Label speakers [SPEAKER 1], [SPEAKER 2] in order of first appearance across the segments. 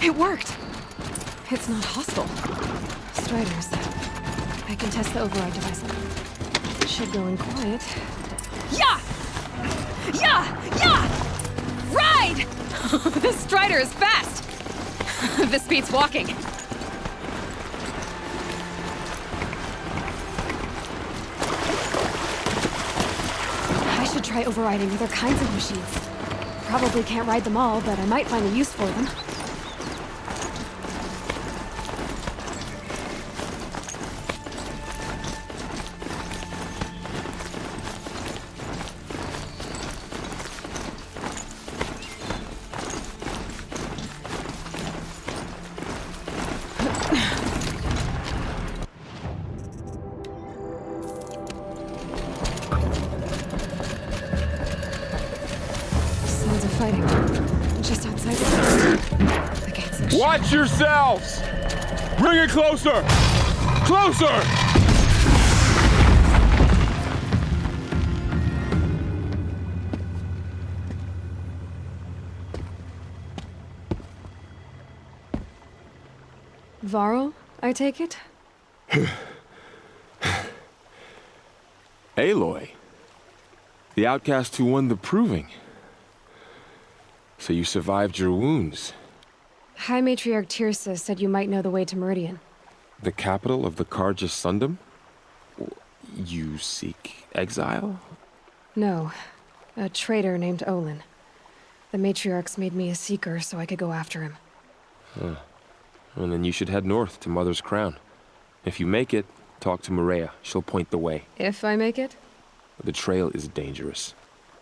[SPEAKER 1] It worked! It's not hostile. Striders. I can test the override device on them. It should go in quiet. Yeah! Yeah! Yeah! Ride! This Strider is fast! This beats walking. I should try overriding other kinds of machines. Probably can't ride them all, but I might find a use for them. Just outside the gates.
[SPEAKER 2] Watch yourselves! Bring it closer! Closer!
[SPEAKER 1] Varl, I take it?
[SPEAKER 2] Aloy. The outcast who won the proving. So you survived your wounds.
[SPEAKER 1] High Matriarch Tirsa said you might know the way to Meridian.
[SPEAKER 2] The capital of the Carja Sundom? You seek exile?
[SPEAKER 1] No. A traitor named Olin. The Matriarchs made me a Seeker so I could go after him.
[SPEAKER 2] Huh. Well, then you should head north to Mother's Crown. If you make it, talk to Maria. She'll point the way.
[SPEAKER 1] If I make it?
[SPEAKER 2] The trail is dangerous.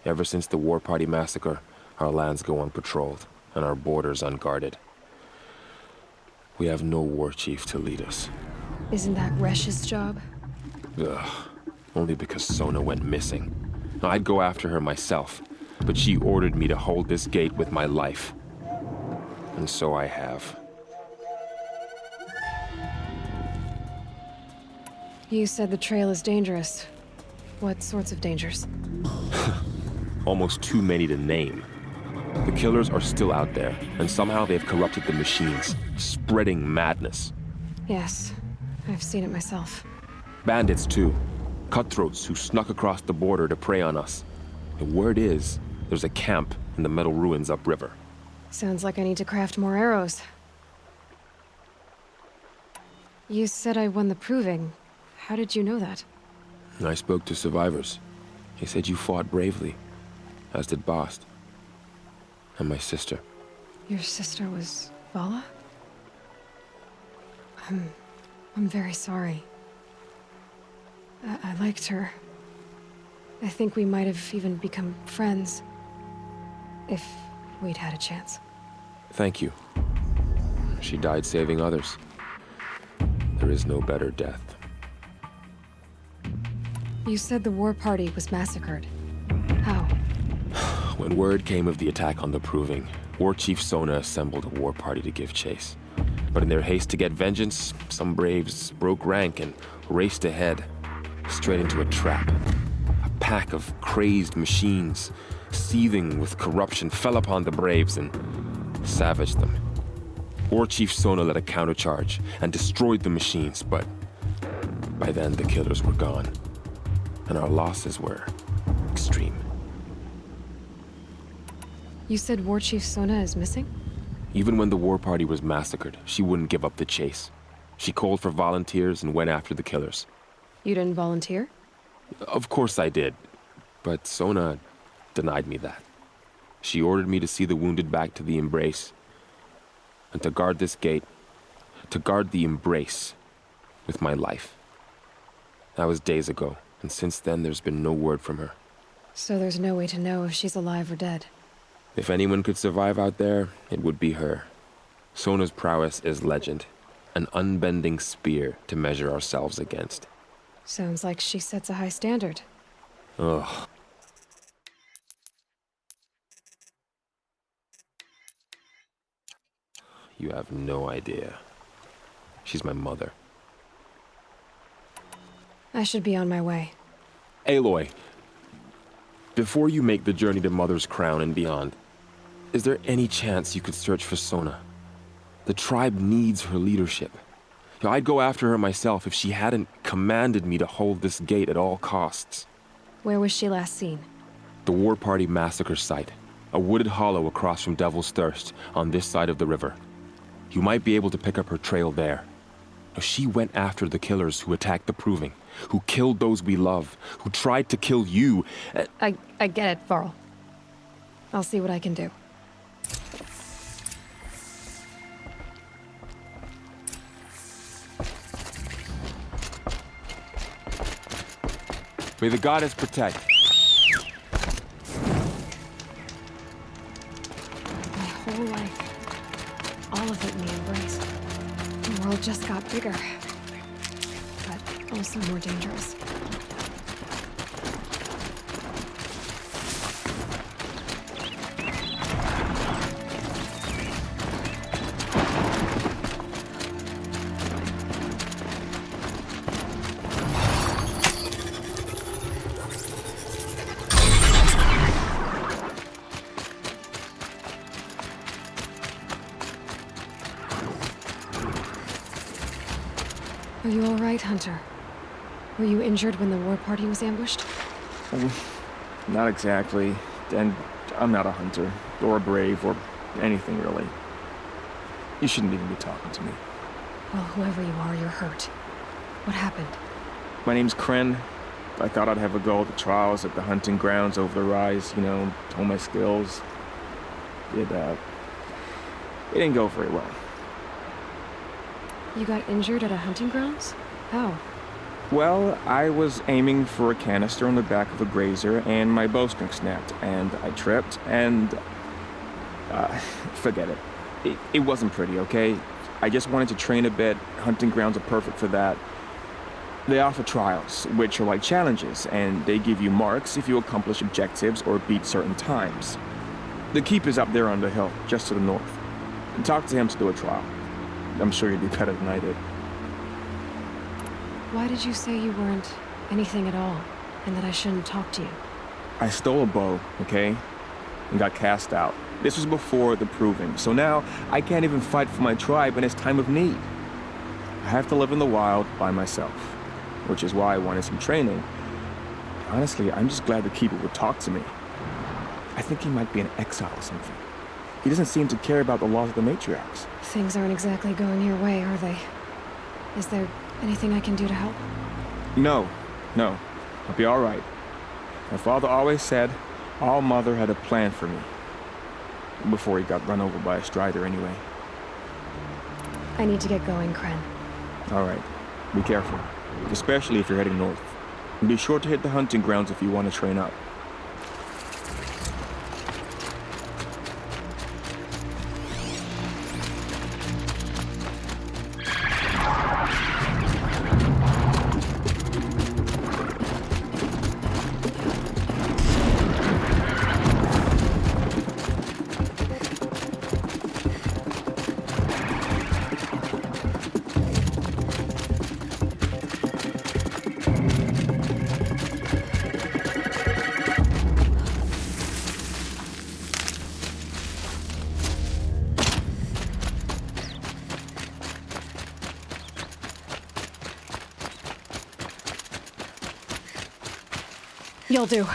[SPEAKER 2] Ever since the War Party massacre, our lands go unpatrolled, and our borders unguarded. We have no war chief to lead us.
[SPEAKER 1] Isn't that Resh's job?
[SPEAKER 2] Ugh. Only because Sona went missing. I'd go after her myself, but she ordered me to hold this gate with my life. And so I have.
[SPEAKER 1] You said the trail is dangerous. What sorts of dangers?
[SPEAKER 2] Almost too many to name. The killers are still out there, and somehow they've corrupted the machines, spreading madness.
[SPEAKER 1] Yes, I've seen it myself.
[SPEAKER 2] Bandits, too. Cutthroats who snuck across the border to prey on us. The word is, there's a camp in the metal ruins upriver.
[SPEAKER 1] Sounds like I need to craft more arrows. You said I won the proving. How did you know that?
[SPEAKER 2] I spoke to survivors. They said you fought bravely, as did Bast. And my sister.
[SPEAKER 1] Your sister was Vala? I'm very sorry. I liked her. I think we might have even become friends. If we'd had a chance.
[SPEAKER 2] Thank you. She died saving others. There is no better death.
[SPEAKER 1] You said the war party was massacred. How?
[SPEAKER 2] When word came of the attack on the Proving, War Chief Sona assembled a war party to give chase. But in their haste to get vengeance, some braves broke rank and raced ahead, straight into a trap. A pack of crazed machines, seething with corruption, fell upon the braves and savaged them. War Chief Sona led a countercharge and destroyed the machines, but by then the killers were gone, and our losses were extreme.
[SPEAKER 1] You said War Chief Sona is missing?
[SPEAKER 2] Even when the war party was massacred, she wouldn't give up the chase. She called for volunteers and went after the killers.
[SPEAKER 1] You didn't volunteer?
[SPEAKER 2] Of course I did, but Sona denied me that. She ordered me to see the wounded back to the Embrace, and to guard this gate, to guard the Embrace with my life. That was days ago, and since then there's been no word from her.
[SPEAKER 1] So there's no way to know if she's alive or dead.
[SPEAKER 2] If anyone could survive out there, it would be her. Sona's prowess is legend, an unbending spear to measure ourselves against.
[SPEAKER 1] Sounds like she sets a high standard.
[SPEAKER 2] Ugh. You have no idea. She's my mother.
[SPEAKER 1] I should be on my way.
[SPEAKER 2] Aloy, before you make the journey to Mother's Crown and beyond, is there any chance you could search for Sona? The tribe needs her leadership. I'd go after her myself if she hadn't commanded me to hold this gate at all costs.
[SPEAKER 1] Where was she last seen?
[SPEAKER 2] The War Party massacre site. A wooded hollow across from Devil's Thirst, on this side of the river. You might be able to pick up her trail there. She went after the killers who attacked the Proving, who killed those we love, who tried to kill you.
[SPEAKER 1] I get it, Varl. I'll see what I can do.
[SPEAKER 2] May the goddess protect.
[SPEAKER 1] My whole life, all of it in the embrace. The world just got bigger, but also more dangerous. Are you all right, Hunter? Were you injured when the war party was ambushed?
[SPEAKER 3] Not exactly. And I'm not a hunter, or a brave, or anything really. You shouldn't even be talking to me.
[SPEAKER 1] Well, whoever you are, you're hurt. What happened?
[SPEAKER 3] My name's Kren. I thought I'd have a go at the trials at the hunting grounds over the rise, you know, hone my skills. It didn't go very well.
[SPEAKER 1] You got injured at a hunting grounds? How?
[SPEAKER 3] Well, I was aiming for a canister on the back of a grazer, and my bowstring snapped, and I tripped, and... forget it. It wasn't pretty, okay? I just wanted to train a bit. Hunting grounds are perfect for that. They offer trials, which are like challenges, and they give you marks if you accomplish objectives or beat certain times. The keeper's up there on the hill, just to the north. Talk to him to do a trial. I'm sure you'd do better than I did.
[SPEAKER 1] Why did you say you weren't anything at all, and that I shouldn't talk to you?
[SPEAKER 3] I stole a bow, okay? And got cast out. This was before the Proving, so now I can't even fight for my tribe in its time of need. I have to live in the wild by myself, which is why I wanted some training. Honestly, I'm just glad the keeper would talk to me. I think he might be in exile or something. He doesn't seem to care about the laws of the matriarchs.
[SPEAKER 1] Things aren't exactly going your way, are they? Is there anything I can do to help?
[SPEAKER 3] No. I'll be all right. My father always said All Mother had a plan for me. Before he got run over by a strider anyway.
[SPEAKER 1] I need to get going, Kren.
[SPEAKER 3] All right. Be careful. Especially if you're heading north. And be sure to hit the hunting grounds if you want to train up.
[SPEAKER 1] You'll do.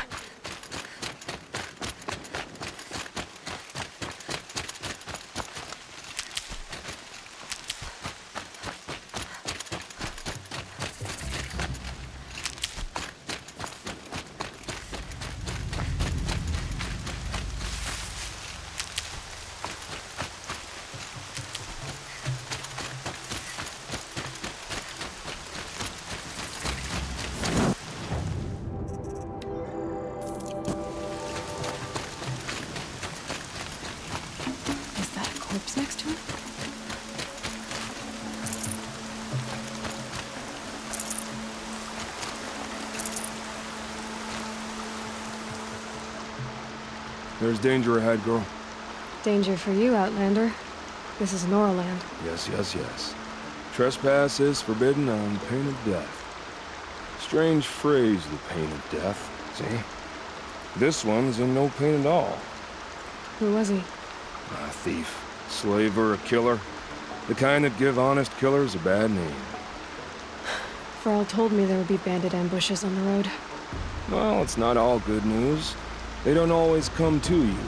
[SPEAKER 1] Corpse next to him?
[SPEAKER 4] There's danger ahead, girl.
[SPEAKER 1] Danger for you, Outlander. This is Norland.
[SPEAKER 4] Yes. Trespass is forbidden on pain of death. Strange phrase, the pain of death. See? This one's in no pain at all.
[SPEAKER 1] Who was he?
[SPEAKER 4] A thief. Slaver, a killer. The kind that give honest killers a bad name.
[SPEAKER 1] Varl told me there would be bandit ambushes on the road.
[SPEAKER 4] Well, it's not all good news. They don't always come to you.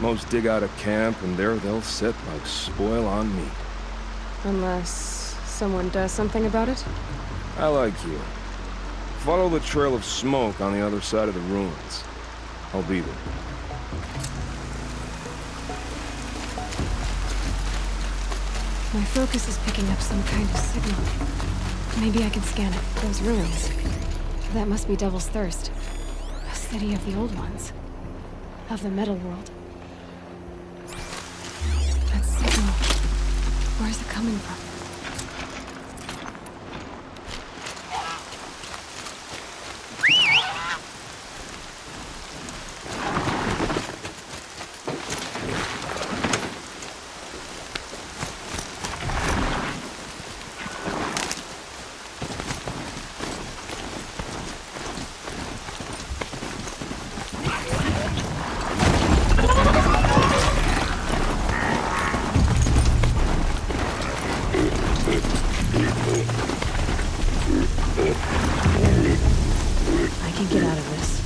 [SPEAKER 4] Most dig out a camp, and there they'll sit like spoil on meat.
[SPEAKER 1] Unless someone does something about it?
[SPEAKER 4] I like you. Follow the trail of smoke on the other side of the ruins. I'll be there.
[SPEAKER 1] My focus is picking up some kind of signal. Maybe I can scan it. Those ruins. That must be Devil's Thirst. A city of the old ones. Of the metal world. That signal. Where is it coming from? I can get out of this.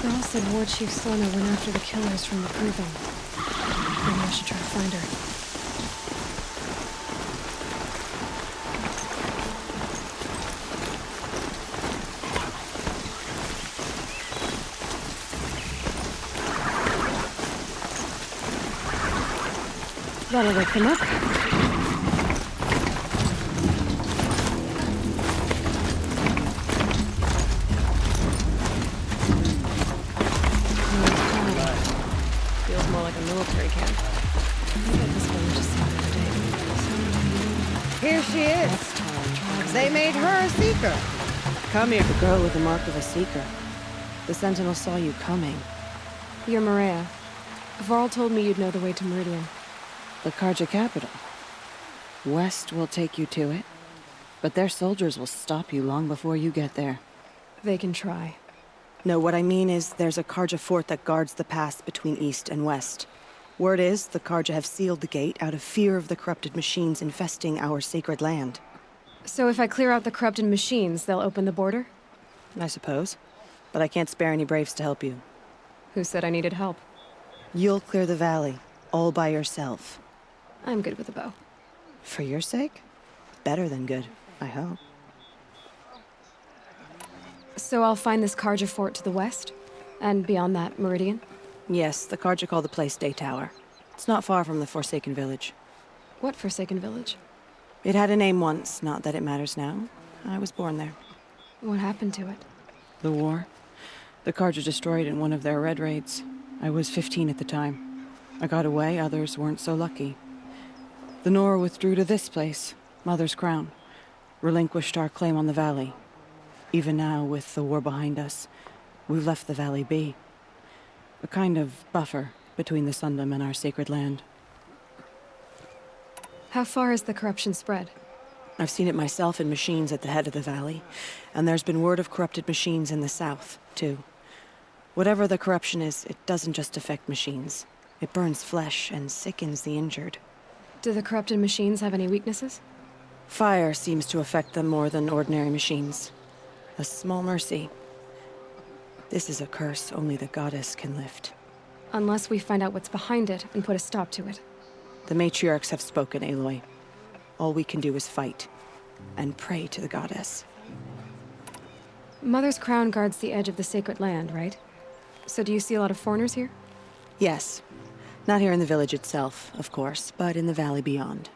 [SPEAKER 1] Varl said War Chief Sona went after the killers from the Proving. Maybe I should try to find her. That'll wake them up. Feels more like a military camp. I bet this village is started today.
[SPEAKER 5] Here she is. They made her a seeker. Come here.
[SPEAKER 6] The girl with the mark of a seeker. The Sentinel saw you coming.
[SPEAKER 1] You're Maria. Varl told me you'd know the way to Meridian.
[SPEAKER 6] The Karja capital. West will take you to it, but their soldiers will stop you long before you get there.
[SPEAKER 1] They can try.
[SPEAKER 6] No, what I mean is there's a Karja fort that guards the pass between east and west. Word is the Karja have sealed the gate out of fear of the corrupted machines infesting our sacred land.
[SPEAKER 1] So if I clear out the corrupted machines, they'll open the border?
[SPEAKER 6] I suppose. But I can't spare any braves to help you.
[SPEAKER 1] Who said I needed help?
[SPEAKER 6] You'll clear the valley, all by yourself.
[SPEAKER 1] I'm good with a bow.
[SPEAKER 6] For your sake? Better than good, I hope.
[SPEAKER 1] So I'll find this Karja fort to the west? And beyond that, Meridian?
[SPEAKER 6] Yes, the Karja call the place Day Tower. It's not far from the Forsaken Village.
[SPEAKER 1] What Forsaken Village?
[SPEAKER 6] It had a name once, not that it matters now. I was born there.
[SPEAKER 1] What happened to it?
[SPEAKER 6] The war. The Karja destroyed in one of their red raids. I was 15 at the time. I got away, others weren't so lucky. The Nora withdrew to this place, Mother's Crown. Relinquished our claim on the valley. Even now, with the war behind us, we've left the valley be. A kind of buffer between the Sundom and our sacred land.
[SPEAKER 1] How far has the corruption spread?
[SPEAKER 6] I've seen it myself in machines at the head of the valley, and there's been word of corrupted machines in the south, too. Whatever the corruption is, it doesn't just affect machines. It burns flesh and sickens the injured.
[SPEAKER 1] Do the corrupted machines have any weaknesses?
[SPEAKER 6] Fire seems to affect them more than ordinary machines. A small mercy. This is a curse only the goddess can lift.
[SPEAKER 1] Unless we find out what's behind it and put a stop to it.
[SPEAKER 6] The matriarchs have spoken, Aloy. All we can do is fight. And pray to the goddess.
[SPEAKER 1] Mother's Crown guards the edge of the sacred land, right? So do you see a lot of foreigners here?
[SPEAKER 6] Yes. Not here in the village itself, of course, but in the valley beyond.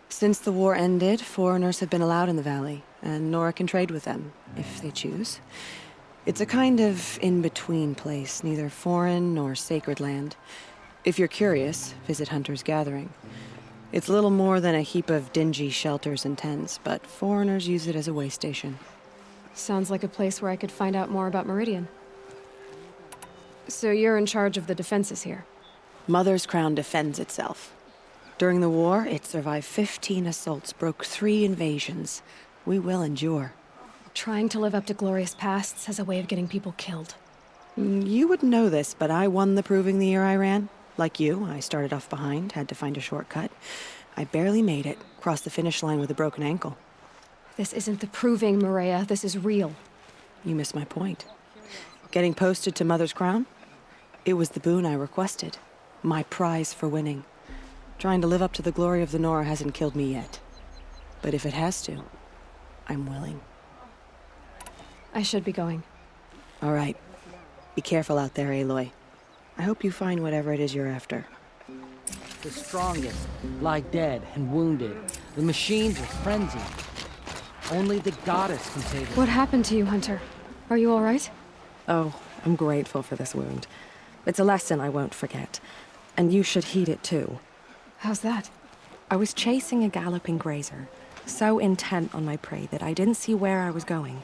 [SPEAKER 6] Since the war ended, foreigners have been allowed in the valley, and Nora can trade with them, if they choose. It's a kind of in-between place, neither foreign nor sacred land. If you're curious, visit Hunter's Gathering. It's little more than a heap of dingy shelters and tents, but foreigners use it as a way station.
[SPEAKER 1] Sounds like a place where I could find out more about Meridian. So you're in charge of the defenses here?
[SPEAKER 6] Mother's Crown defends itself. During the war, it survived 15 assaults, broke 3 invasions. We will endure.
[SPEAKER 1] Trying to live up to glorious pasts has a way of getting people killed.
[SPEAKER 6] You would know this, but I won the proving the year I ran. Like you, I started off behind, had to find a shortcut. I barely made it, crossed the finish line with a broken ankle.
[SPEAKER 1] This isn't the proving, Maria. This is real.
[SPEAKER 6] You missed my point. Getting posted to Mother's Crown? It was the boon I requested. My prize for winning. Trying to live up to the glory of the Nora hasn't killed me yet. But if it has to, I'm willing.
[SPEAKER 1] I should be going.
[SPEAKER 6] All right. Be careful out there, Aloy. I hope you find whatever it is you're after.
[SPEAKER 7] The strongest lie dead and wounded. The machines are frenzied. Only the goddess can save them.
[SPEAKER 1] What happened to you, Hunter? Are you all right?
[SPEAKER 8] Oh, I'm grateful for this wound. It's a lesson I won't forget. And you should heed it too.
[SPEAKER 1] How's that?
[SPEAKER 8] I was chasing a galloping grazer, so intent on my prey that I didn't see where I was going.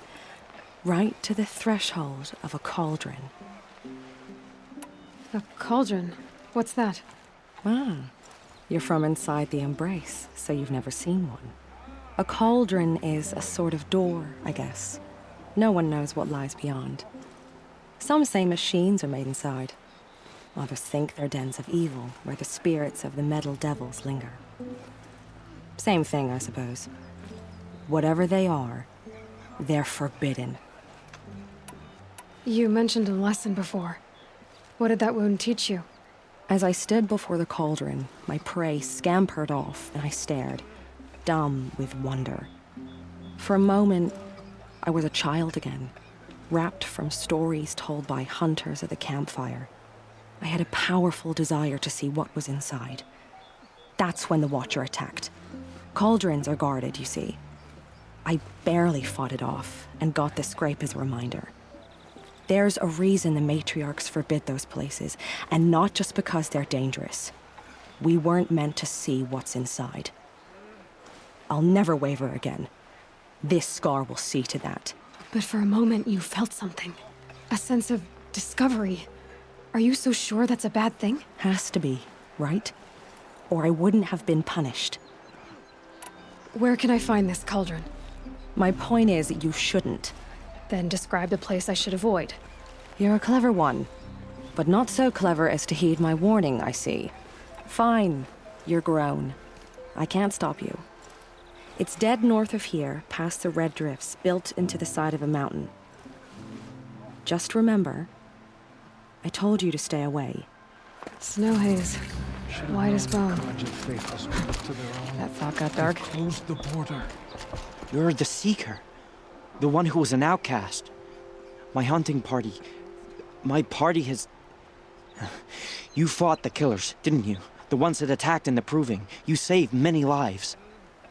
[SPEAKER 8] Right to the threshold of a cauldron.
[SPEAKER 1] A cauldron? What's that?
[SPEAKER 8] Ah, you're from inside the Embrace, so you've never seen one. A cauldron is a sort of door, I guess. No one knows what lies beyond. Some say machines are made inside. Others think they're dens of evil, where the spirits of the metal devils linger. Same thing, I suppose. Whatever they are, they're forbidden.
[SPEAKER 1] You mentioned a lesson before. What did that wound teach you?
[SPEAKER 8] As I stood before the cauldron, my prey scampered off, and I stared, dumb with wonder. For a moment, I was a child again, wrapped from stories told by hunters at the campfire. I had a powerful desire to see what was inside. That's when the Watcher attacked. Cauldrons are guarded, you see. I barely fought it off, and got the scrape as a reminder. There's a reason the matriarchs forbid those places, and not just because they're dangerous. We weren't meant to see what's inside. I'll never waver again. This scar will see to that.
[SPEAKER 1] But for a moment, you felt something. A sense of discovery. Are you so sure that's a bad thing?
[SPEAKER 8] Has to be, right? Or I wouldn't have been punished.
[SPEAKER 1] Where can I find this cauldron?
[SPEAKER 8] My point is that you shouldn't.
[SPEAKER 1] Then describe the place I should avoid.
[SPEAKER 8] You're a clever one, but not so clever as to heed my warning, I see. Fine, you're grown. I can't stop you. It's dead north of here, past the red drifts, built into the side of a mountain. Just remember, I told you to stay away.
[SPEAKER 1] Snow haze. White as bone.
[SPEAKER 8] That thought got dark.
[SPEAKER 7] Closed the border. You're the Seeker. The one who was an outcast. My hunting party. My party has... You fought the killers, didn't you? The ones that attacked in the Proving. You saved many lives.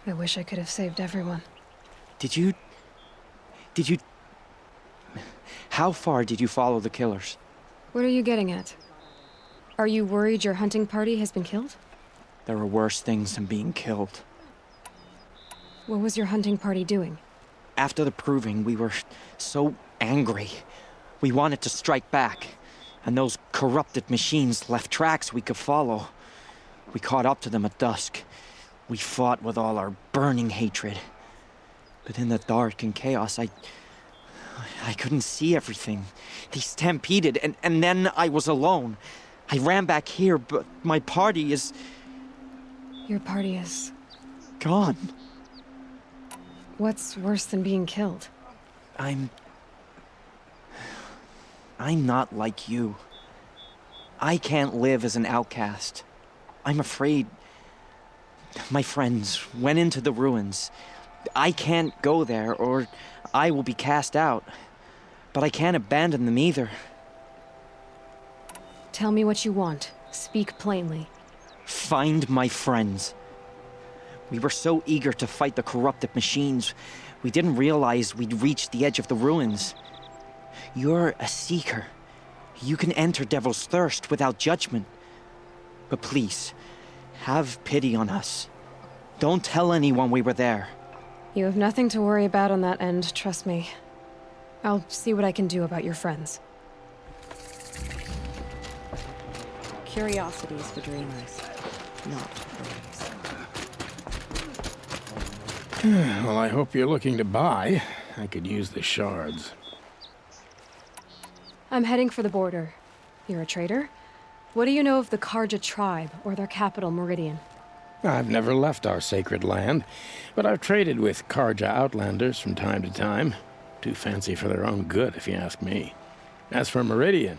[SPEAKER 1] I wish I could have saved everyone.
[SPEAKER 7] Did you... How far did you follow the killers?
[SPEAKER 1] What are you getting at? Are you worried your hunting party has been killed?
[SPEAKER 7] There are worse things than being killed.
[SPEAKER 1] What was your hunting party doing?
[SPEAKER 7] After the Proving, we were so angry. We wanted to strike back. And those corrupted machines left tracks we could follow. We caught up to them at dusk. We fought with all our burning hatred. But in the dark and chaos, I couldn't see everything. They stampeded, and then I was alone. I ran back here, but my party is...
[SPEAKER 1] Your party is...
[SPEAKER 7] gone.
[SPEAKER 1] What's worse than being killed?
[SPEAKER 7] I'm not like you. I can't live as an outcast. I'm afraid... My friends went into the ruins. I can't go there, or I will be cast out. But I can't abandon them either.
[SPEAKER 1] Tell me what you want. Speak plainly.
[SPEAKER 7] Find my friends. We were so eager to fight the corrupted machines, we didn't realize we'd reached the edge of the ruins. You're a seeker. You can enter Devil's Thirst without judgment. But please, have pity on us. Don't tell anyone we were there.
[SPEAKER 1] You have nothing to worry about on that end, trust me. I'll see what I can do about your friends.
[SPEAKER 8] Curiosities for dreamers, not braves.
[SPEAKER 9] Well, I hope you're looking to buy. I could use the shards.
[SPEAKER 1] I'm heading for the border. You're a trader? What do you know of the Karja tribe, or their capital, Meridian?
[SPEAKER 9] I've never left our sacred land, but I've traded with Karja outlanders from time to time. Too fancy for their own good, if you ask me. As for Meridian,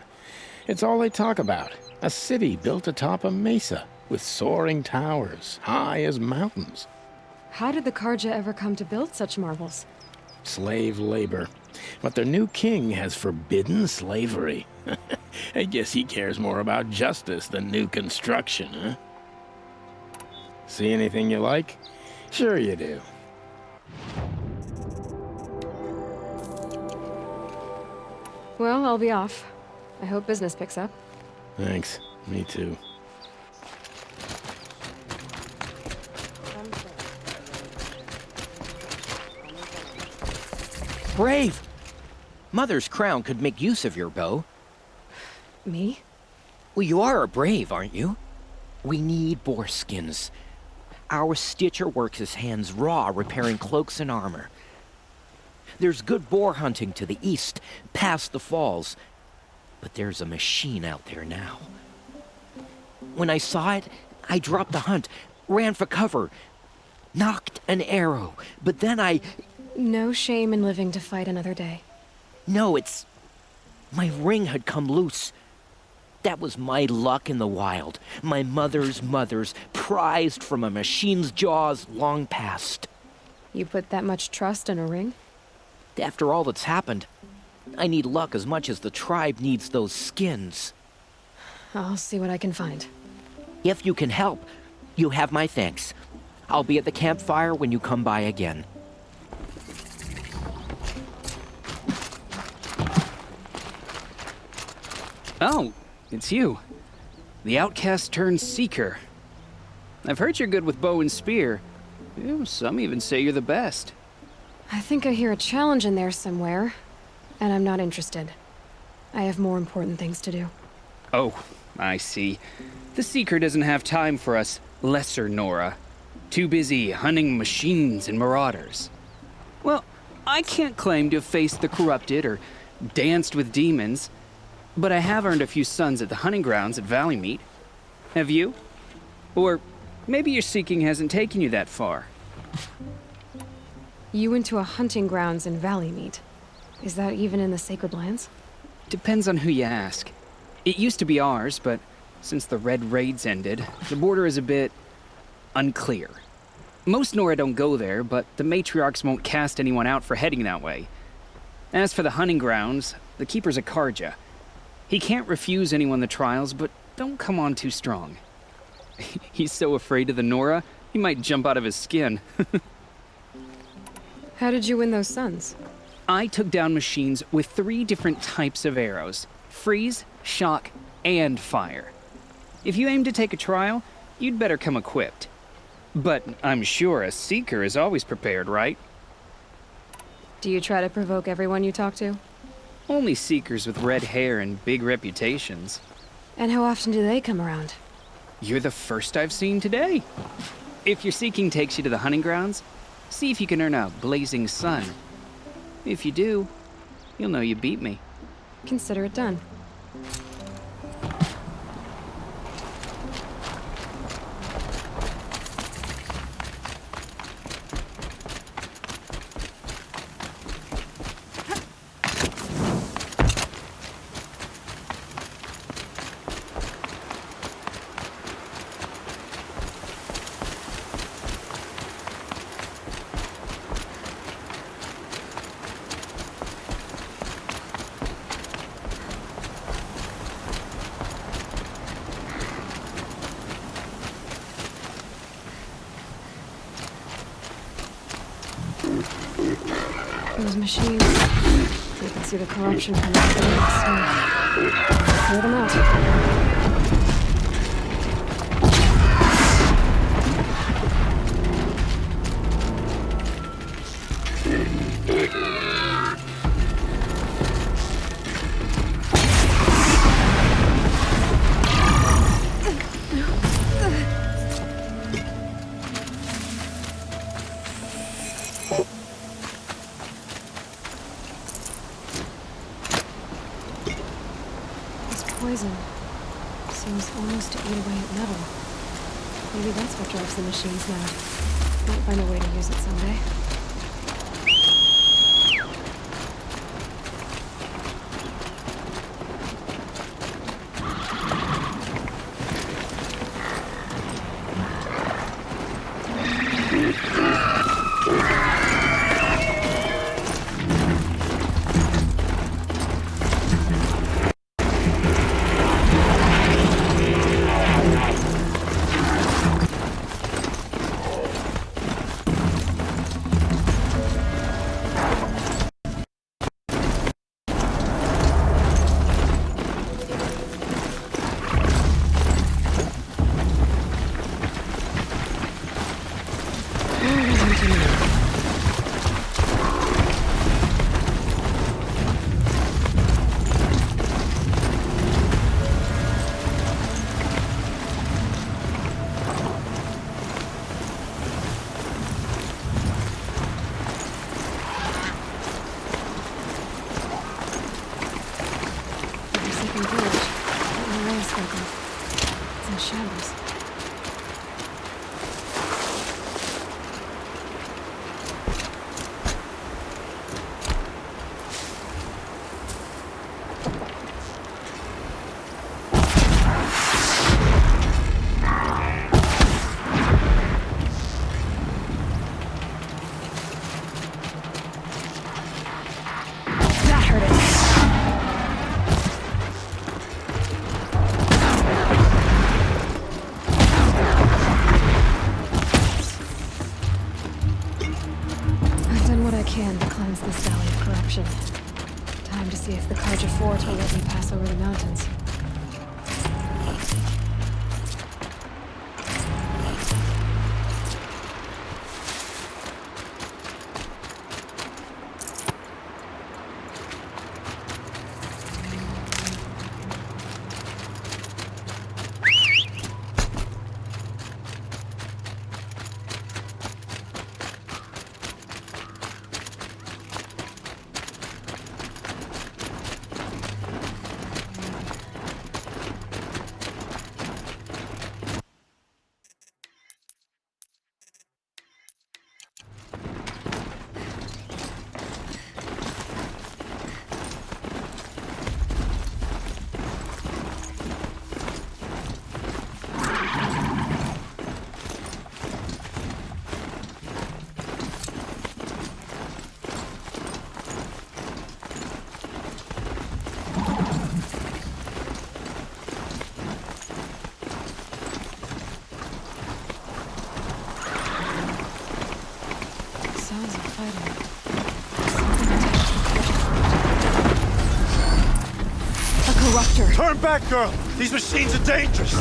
[SPEAKER 9] it's all they talk about. A city built atop a mesa, with soaring towers, high as mountains.
[SPEAKER 1] How did the Karja ever come to build such marvels?
[SPEAKER 9] Slave labor. But their new king has forbidden slavery. I guess he cares more about justice than new construction, huh? See anything you like? Sure you do.
[SPEAKER 1] Well, I'll be off. I hope business picks up.
[SPEAKER 9] Thanks. Me too.
[SPEAKER 10] Brave! Mother's crown could make use of your bow.
[SPEAKER 1] Me?
[SPEAKER 10] Well, you are a brave, aren't you? We need boar skins. Our stitcher works his hands raw repairing cloaks and armor. There's good boar hunting to the east, past the falls. But there's a machine out there now. When I saw it, I dropped the hunt, ran for cover, knocked an arrow, but then I...
[SPEAKER 1] No shame in living to fight another day.
[SPEAKER 10] No, it's... My ring had come loose. That was my luck in the wild. My mother's prized from a machine's jaws long past.
[SPEAKER 1] You put that much trust in a ring?
[SPEAKER 10] After all that's happened, I need luck as much as the tribe needs those skins.
[SPEAKER 1] I'll see what I can find.
[SPEAKER 10] If you can help, you have my thanks. I'll be at the campfire when you come by again.
[SPEAKER 11] Oh, it's you. The outcast turned seeker. I've heard you're good with bow and spear. Some even say you're the best.
[SPEAKER 1] I think I hear a challenge in there somewhere, and I'm not interested. I have more important things to do.
[SPEAKER 11] Oh, I see. The Seeker doesn't have time for us lesser Nora. Too busy hunting machines and marauders. Well, I can't claim to have faced the corrupted or danced with demons, but I have earned a few suns at the hunting grounds at Valley Meet. Have you? Or maybe your seeking hasn't taken you that far.
[SPEAKER 1] You went to a hunting grounds in Valley Meet. Is that even in the Sacred Lands?
[SPEAKER 11] Depends on who you ask. It used to be ours, but since the Red Raids ended, the border is a bit unclear. Most Nora don't go there, but the matriarchs won't cast anyone out for heading that way. As for the hunting grounds, the keeper's a Karja. He can't refuse anyone the trials, but don't come on too strong. He's so afraid of the Nora, he might jump out of his skin.
[SPEAKER 1] How did you win those suns?
[SPEAKER 11] I took down machines with 3 different types of arrows: freeze, shock, and fire. If you aim to take a trial, you'd better come equipped. But I'm sure a seeker is always prepared, right?
[SPEAKER 1] Do you try to provoke everyone you talk to?
[SPEAKER 11] Only seekers with red hair and big reputations.
[SPEAKER 1] And how often do they come around?
[SPEAKER 11] You're the first I've seen today. If your seeking takes you to the hunting grounds, see if you can earn a blazing sun. If you do, you'll know you beat me.
[SPEAKER 1] Consider it done. Those machines. You can see the corruption coming through the smoke. Clear them out. Poison seems almost to eat away at metal. Maybe that's what drives the machines mad. Might find a way to use it someday. It's in shambles. This valley of corruption. Time to see if the Karja Fort will let me pass over the mountains.
[SPEAKER 12] Turn back, girl! These machines are dangerous!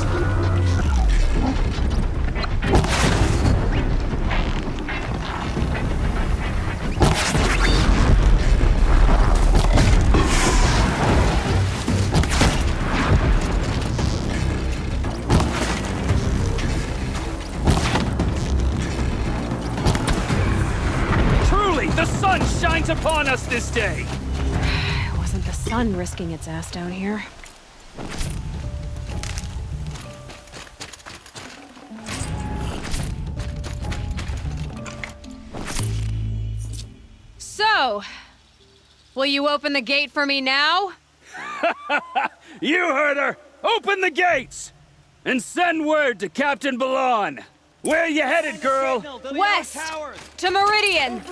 [SPEAKER 11] Truly, the sun shines upon us this day!
[SPEAKER 1] It wasn't the sun risking its ass down here.
[SPEAKER 13] So, will you open the gate for me now?
[SPEAKER 11] You heard her! Open the gates! And send word to Captain Balon! Where you headed, girl?
[SPEAKER 13] West! To Meridian!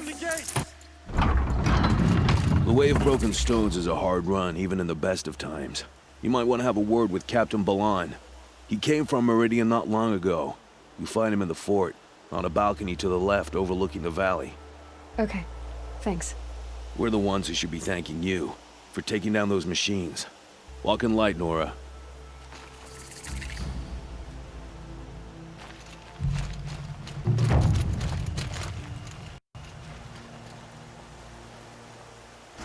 [SPEAKER 4] The way of broken stones is a hard run, even in the best of times. You might want to have a word with Captain Balon. He came from Meridian not long ago. You find him in the fort, on a balcony to the left overlooking the valley.
[SPEAKER 1] Okay, thanks.
[SPEAKER 4] We're the ones who should be thanking you for taking down those machines. Walk in light, Nora.